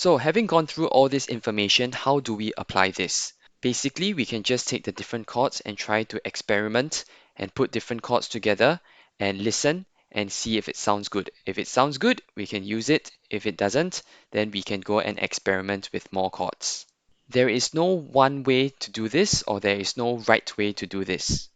So having gone through all this information, how do we apply this? Basically, we can just take the different chords and try to experiment and put different chords together and listen and see if it sounds good. If it sounds good, we can use it. If it doesn't, then we can go and experiment with more chords. There is no one way to do this, or there is no right way to do this.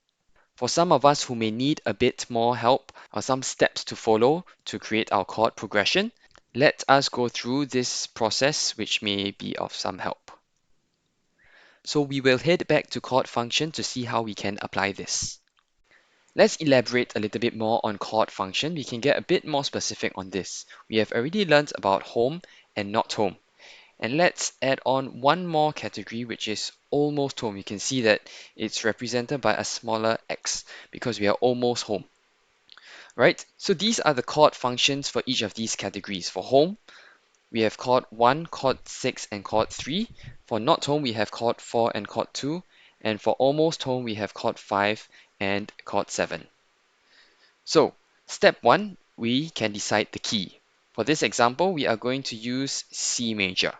For some of us who may need a bit more help or some steps to follow to create our chord progression, let us go through this process which may be of some help. So we will head back to chord function to see how we can apply this. Let's elaborate a little bit more on chord function. We can get a bit more specific on this. We have already learned about home and not home. And let's add on one more category, which is almost home. You can see that it's represented by a smaller x because we are almost home, right? So these are the chord functions for each of these categories. For home, we have chord 1, chord 6, and chord 3. For not home, we have chord 4 and chord 2. And for almost home, we have chord 5 and chord 7. So, step 1, we can decide the key. For this example, we are going to use C major.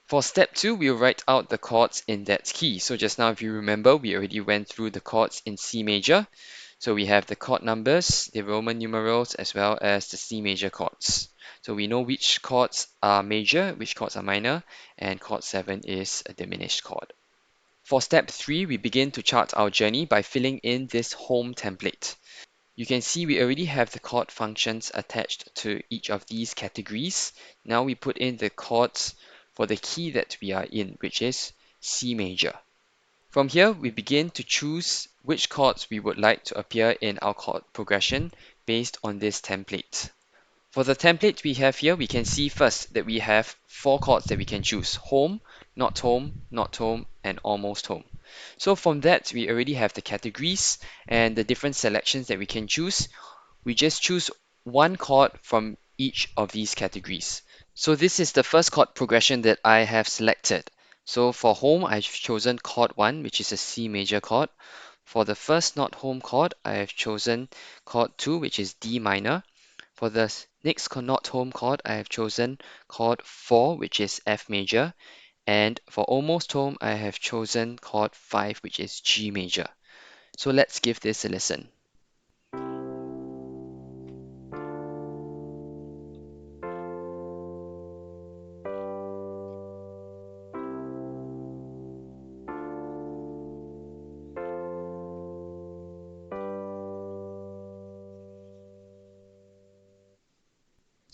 For step 2, we'll write out the chords in that key. So just now, if you remember, we already went through the chords in C major. So we have the chord numbers, the Roman numerals, as well as the C major chords. So we know which chords are major, which chords are minor, and chord 7 is a diminished chord. For step 3, we begin to chart our journey by filling in this home template. You can see we already have the chord functions attached to each of these categories. Now we put in the chords for the key that we are in, which is C major. From here, we begin to choose which chords we would like to appear in our chord progression based on this template. For the template we have here, we can see first that we have 4 chords that we can choose: home, not home, not home, and almost home. So from that, we already have the categories and the different selections that we can choose. We just choose one chord from each of these categories. So this is the first chord progression that I have selected. So for home, I've chosen chord 1, which is a C major chord. For the first not home chord, I have chosen chord 2, which is D minor. For the next not home chord, I have chosen chord 4, which is F major. And for almost home, I have chosen chord 5, which is G major. So let's give this a listen.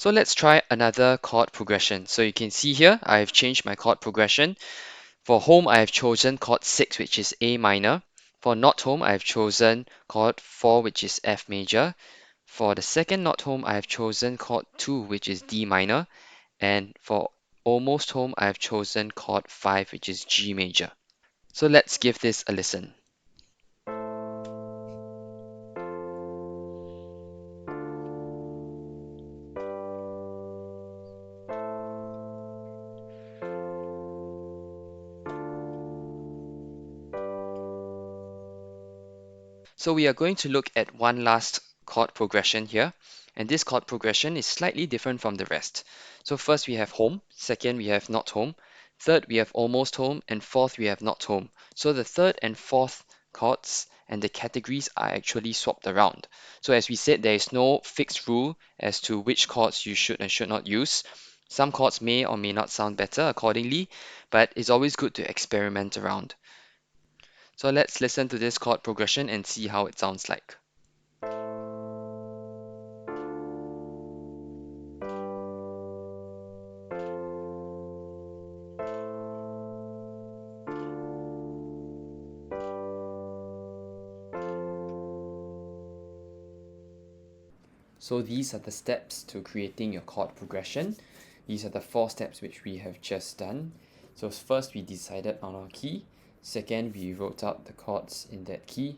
So let's try another chord progression. So you can see here, I've changed my chord progression. For home, I have chosen chord 6, which is A minor. For not home, I have chosen chord 4, which is F major. For the second not home, I have chosen chord 2, which is D minor. And for almost home, I have chosen chord 5, which is G major. So let's give this a listen. So we are going to look at one last chord progression here, and this chord progression is slightly different from the rest. So first we have home, second we have not home, third we have almost home, and fourth we have not home. So the third and fourth chords and the categories are actually swapped around. So as we said, there is no fixed rule as to which chords you should and should not use. Some chords may or may not sound better accordingly, but it's always good to experiment around. So let's listen to this chord progression and see how it sounds like. So these are the steps to creating your chord progression. These are the 4 steps which we have just done. So first we decided on our key. Second, we wrote out the chords in that key.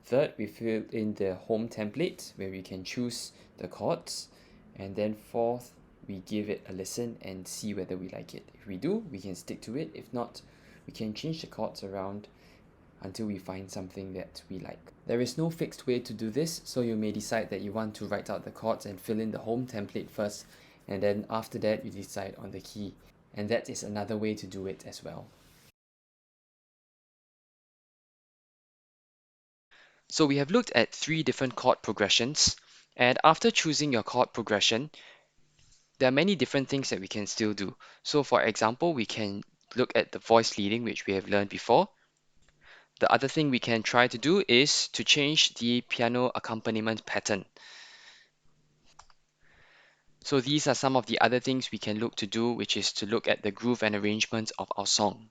Third, we filled in the home template where we can choose the chords. And then fourth, we give it a listen and see whether we like it. If we do, we can stick to it. If not, we can change the chords around until we find something that we like. There is no fixed way to do this, so you may decide that you want to write out the chords and fill in the home template first and then after that you decide on the key, and that is another way to do it as well. So we have looked at three different chord progressions, and after choosing your chord progression, there are many different things that we can still do. So for example, we can look at the voice leading, which we have learned before. The other thing we can try to do is to change the piano accompaniment pattern. So these are some of the other things we can look to do, which is to look at the groove and arrangement of our song.